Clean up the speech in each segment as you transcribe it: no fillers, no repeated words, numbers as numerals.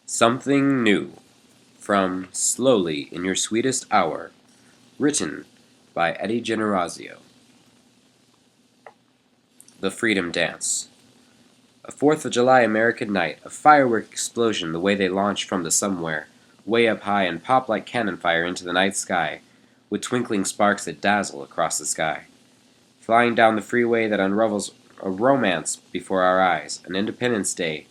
Something New from Slowly in Your Sweetest Hour, written by Eddie Generazio. The Freedom Dance. A 4th of July American night, a firework explosion the way they launch from the somewhere, way up high and pop like cannon fire into the night sky, with twinkling sparks that dazzle across the sky. Flying down the freeway that unravels a romance before our eyes, an Independence Day,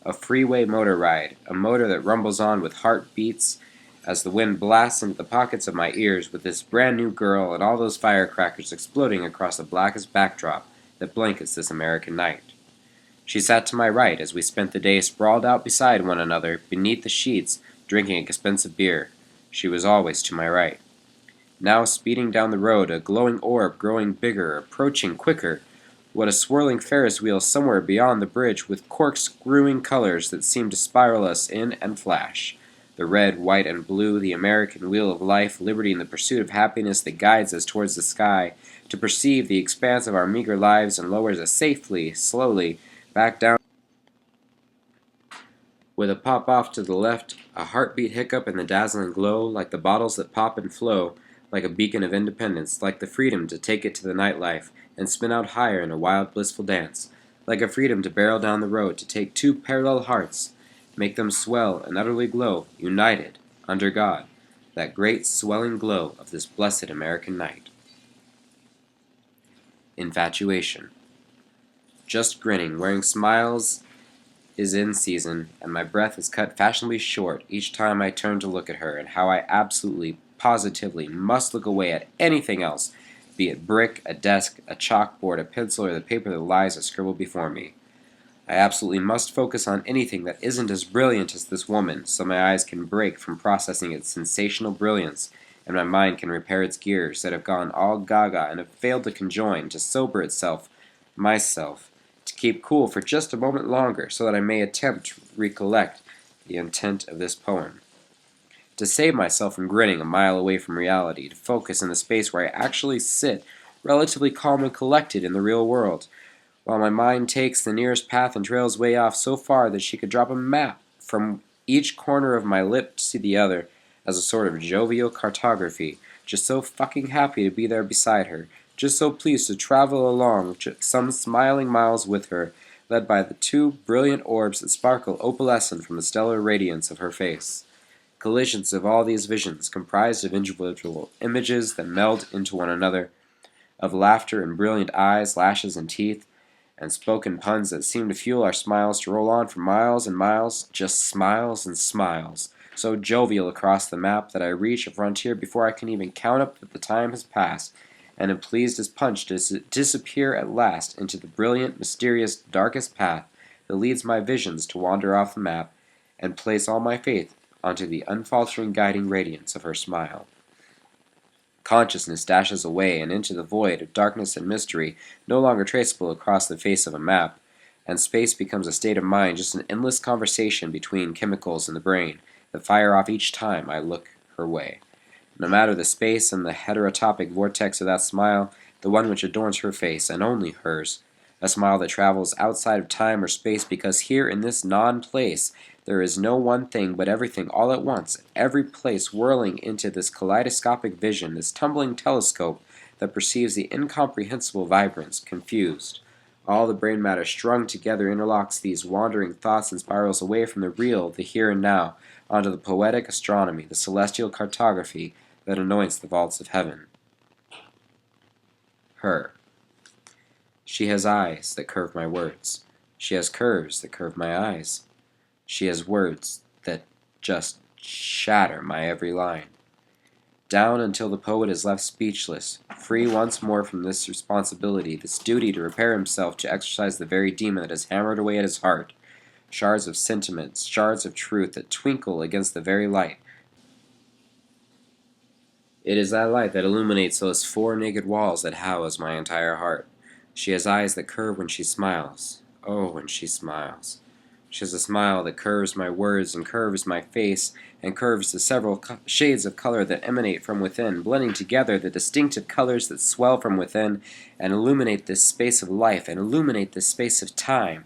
a freeway motor ride, a motor that rumbles on with heartbeats as the wind blasts into the pockets of my ears with this brand new girl and all those firecrackers exploding across the blackest backdrop that blankets this American night. She sat to my right as we spent the day sprawled out beside one another beneath the sheets, drinking expensive beer. She was always to my right. Now speeding down the road, a glowing orb growing bigger, approaching quicker. What a swirling Ferris wheel somewhere beyond the bridge with corkscrewing colors that seem to spiral us in and flash. The red, white, and blue, the American wheel of life, liberty, and the pursuit of happiness that guides us towards the sky, to perceive the expanse of our meager lives and lowers us safely, slowly, back down. With a pop off to the left, a heartbeat hiccup in the dazzling glow, like the bottles that pop and flow, like a beacon of independence, like the freedom to take it to the nightlife and spin out higher in a wild, blissful dance, like a freedom to barrel down the road, to take two parallel hearts, make them swell and utterly glow, united, under God, that great swelling glow of this blessed American night. Infatuation. Just grinning, wearing smiles is in season, and my breath is cut fashionably short each time I turn to look at her, and how I absolutely, positively must look away at anything else, be it brick, a desk, a chalkboard, a pencil, or the paper that lies scribbled before me. I absolutely must focus on anything that isn't as brilliant as this woman, so my eyes can break from processing its sensational brilliance, and my mind can repair its gears that have gone all gaga and have failed to conjoin, to sober itself, myself, to keep cool for just a moment longer, so that I may attempt to recollect the intent of this poem. To save myself from grinning a mile away from reality, to focus in the space where I actually sit, relatively calm and collected in the real world, while my mind takes the nearest path and trails way off so far that she could drop a map from each corner of my lip to the other as a sort of jovial cartography, just so fucking happy to be there beside her, just so pleased to travel along some smiling miles with her, led by the two brilliant orbs that sparkle opalescent from the stellar radiance of her face. Collisions of all these visions, comprised of individual images that meld into one another, of laughter and brilliant eyes, lashes and teeth, and spoken puns that seem to fuel our smiles to roll on for miles and miles, just smiles and smiles, so jovial across the map that I reach a frontier before I can even count up that the time has passed, and am pleased as Punch to disappear at last into the brilliant, mysterious, darkest path that leads my visions to wander off the map, and place all my faith onto the unfaltering guiding radiance of her smile. Consciousness dashes away and into the void of darkness and mystery, no longer traceable across the face of a map, and space becomes a state of mind, just an endless conversation between chemicals in the brain that fire off each time I look her way. No matter the space and the heterotopic vortex of that smile, the one which adorns her face, and only hers, a smile that travels outside of time or space, because here in this non-place there is no one thing but everything all at once, every place whirling into this kaleidoscopic vision, this tumbling telescope that perceives the incomprehensible vibrance, confused. All the brain matter strung together interlocks these wandering thoughts and spirals away from the real, the here and now, onto the poetic astronomy, the celestial cartography that anoints the vaults of heaven. Her. She has eyes that curve my words. She has curves that curve my eyes. She has words that just shatter my every line. Down until the poet is left speechless, free once more from this responsibility, this duty to prepare himself to exercise the very demon that has hammered away at his heart. Shards of sentiment, shards of truth that twinkle against the very light. It is that light that illuminates those four naked walls that house my entire heart. She has eyes that curve when she smiles. Oh, when she smiles. She has a smile that curves my words and curves my face and curves the several shades of color that emanate from within, blending together the distinctive colors that swell from within and illuminate this space of life and illuminate this space of time.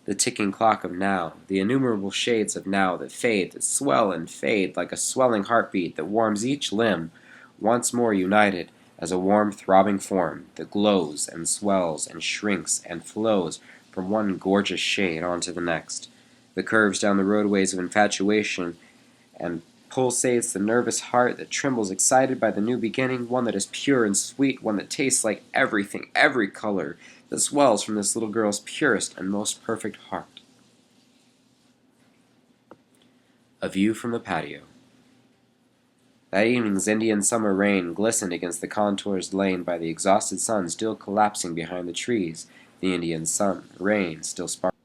the ticking clock of now, the innumerable shades of now that swell and fade like a swelling heartbeat that warms each limb, once more united as a warm throbbing form that glows and swells and shrinks and flows from one gorgeous shade on to the next. The curves down the roadways of infatuation and pulsates the nervous heart that trembles excited by the new beginning, one that is pure and sweet, one that tastes like everything, every color that swells from this little girl's purest and most perfect heart. A view from the patio. That evening's Indian summer rain glistened against the contours laid by the exhausted sun still collapsing behind the trees, the Indian rain still sparkling.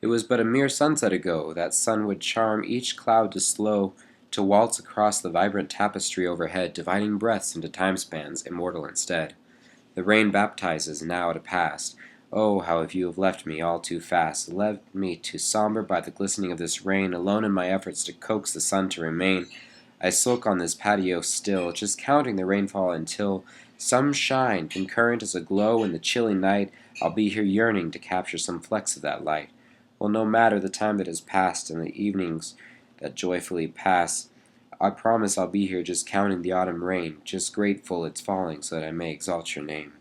It was but a mere sunset ago that sun would charm each cloud to waltz across the vibrant tapestry overhead, dividing breaths into time spans, immortal instead. The rain baptizes now to past. Oh, how have you left me all too fast, left me to somber by the glistening of this rain, alone in my efforts to coax the sun to remain. I sulk on this patio still, just counting the rainfall until some shine, concurrent as a glow in the chilly night. I'll be here yearning to capture some flecks of that light. Well, no matter the time that has passed and the evenings that joyfully pass, I promise I'll be here just counting the autumn rain, just grateful it's falling so that I may exalt your name.